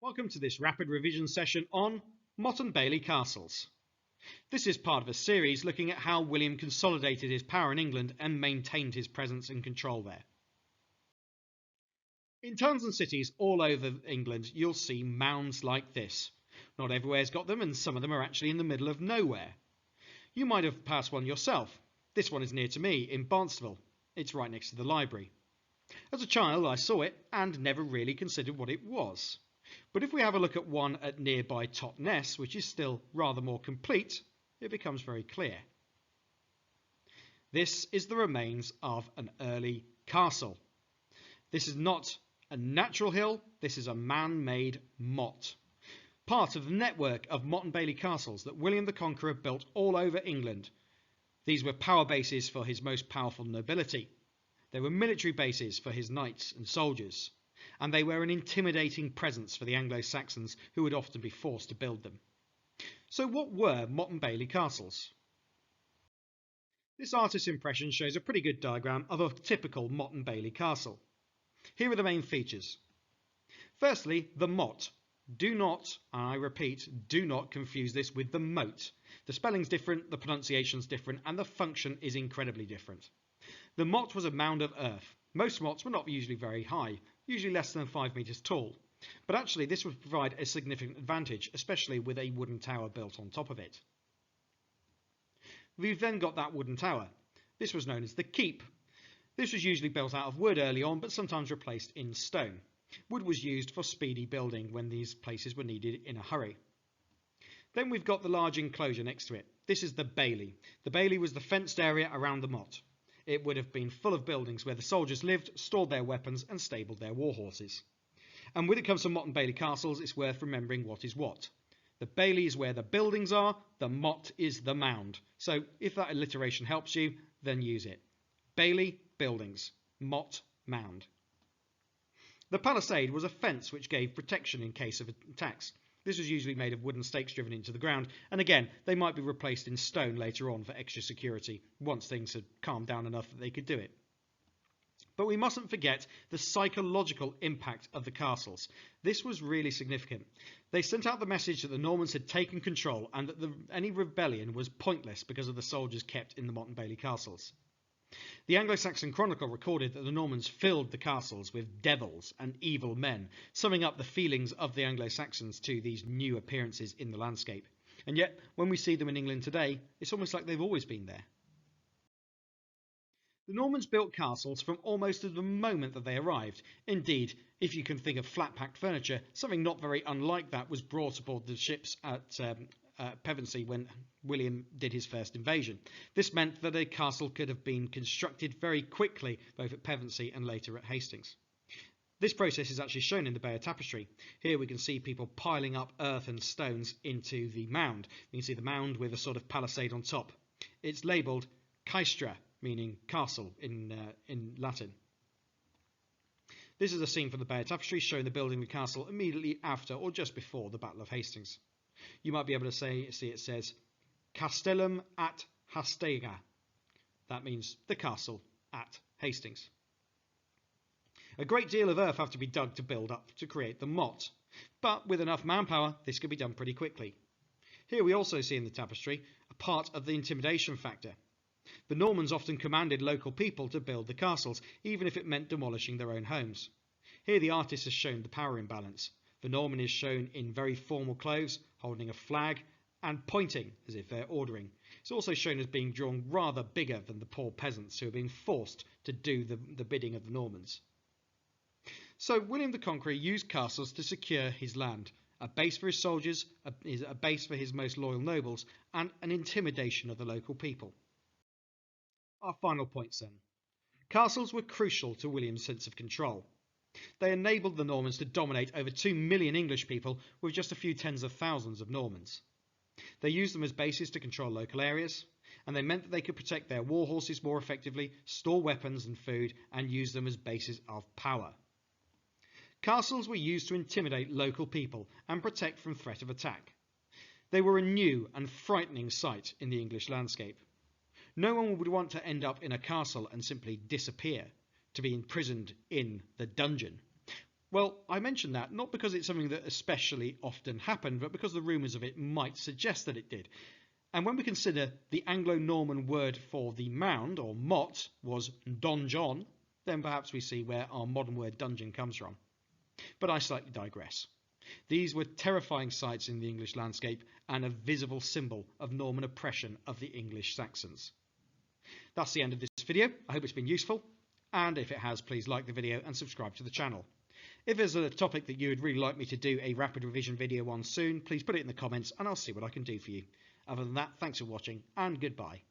Welcome to this rapid revision session on Motte and Bailey castles. This is part of a series looking at how William consolidated his power in England and maintained his presence and control there. In towns and cities all over England, you'll see mounds like this. Not everywhere's got them, and some of them are actually in the middle of nowhere. You might have passed one yourself. This one is near to me in Barnstable. It's right next to the library. As a child, I saw it and never really considered what it was. But if we have a look at one at nearby Totnes, which is still rather more complete, it becomes very clear. This is the remains of an early castle. This is not a natural hill, this is a man-made motte. Part of the network of Motte and Bailey castles that William the Conqueror built all over England. These were power bases for his most powerful nobility. They were military bases for his knights and soldiers. And they were an intimidating presence for the Anglo-Saxons who would often be forced to build them. So what were Motte and Bailey castles? This artist's impression shows a pretty good diagram of a typical Motte and Bailey castle. Here are the main features. Firstly, the motte. Do not, I repeat, do not confuse this with the moat. The spelling's different, the pronunciation's different, and the function is incredibly different. The motte was a mound of earth. Most mottes were not usually very high, usually less than 5 meters tall. But actually this would provide a significant advantage, especially with a wooden tower built on top of it. We've then got that wooden tower. This was known as the keep. This was usually built out of wood early on, but sometimes replaced in stone. Wood was used for speedy building when these places were needed in a hurry. Then we've got the large enclosure next to it. This is the bailey. The bailey was the fenced area around the motte. It would have been full of buildings where the soldiers lived, stored their weapons and stabled their war horses. And when it comes to Motte and Bailey castles, it's worth remembering what is what. The bailey is where the buildings are, the motte is the mound. So if that alliteration helps you, then use it. Bailey, buildings. Motte, mound. The palisade was a fence which gave protection in case of attacks. This was usually made of wooden stakes driven into the ground, and again, they might be replaced in stone later on for extra security, once things had calmed down enough that they could do it. But we mustn't forget the psychological impact of the castles. This was really significant. They sent out the message that the Normans had taken control and that any rebellion was pointless because of the soldiers kept in the Motte and Bailey castles. The Anglo-Saxon Chronicle recorded that the Normans filled the castles with devils and evil men, summing up the feelings of the Anglo-Saxons to these new appearances in the landscape. And yet, when we see them in England today, it's almost like they've always been there. The Normans built castles from almost the moment that they arrived. Indeed, if you can think of flat-packed furniture, something not very unlike that was brought aboard the ships at Pevensey when William did his first invasion. This meant that a castle could have been constructed very quickly, both at Pevensey and later at Hastings. This process is actually shown in the Bayeux Tapestry. Here we can see people piling up earth and stones into the mound. You can see the mound with a sort of palisade on top. It's labelled Caestra, meaning castle in Latin. This is a scene from the Bayeux Tapestry showing the building of the castle immediately after or just before the Battle of Hastings. You might be able to see it says Castellum at Hastega. That means the castle at Hastings. A great deal of earth have to be dug to build up to create the motte, but with enough manpower this could be done pretty quickly. Here we also see in the tapestry a part of the intimidation factor. The Normans often commanded local people to build the castles, even if it meant demolishing their own homes. Here the artist has shown the power imbalance. The Norman is shown in very formal clothes, holding a flag and pointing as if they're ordering. It's also shown as being drawn rather bigger than the poor peasants who are being forced to do the bidding of the Normans. So William the Conqueror used castles to secure his land, a base for his soldiers, a base for his most loyal nobles, and an intimidation of the local people. Our final points then. Castles were crucial to William's sense of control. They enabled the Normans to dominate over 2 million English people with just a few tens of thousands of Normans. They used them as bases to control local areas, and they meant that they could protect their war horses more effectively, store weapons and food, and use them as bases of power. Castles were used to intimidate local people and protect from threat of attack. They were a new and frightening sight in the English landscape. No one would want to end up in a castle and simply disappear, to be imprisoned in the dungeon. Well, I mention that not because it's something that especially often happened, but because the rumours of it might suggest that it did. And when we consider the Anglo-Norman word for the mound, or motte, was donjon, then perhaps we see where our modern word dungeon comes from. But I slightly digress. These were terrifying sights in the English landscape and a visible symbol of Norman oppression of the English Saxons. That's the end of this video. I hope it's been useful, and if it has, please like the video and subscribe to the channel. If there's a topic that you would really like me to do a rapid revision video on soon, please put it in the comments and I'll see what I can do for you. Other than that, thanks for watching and goodbye.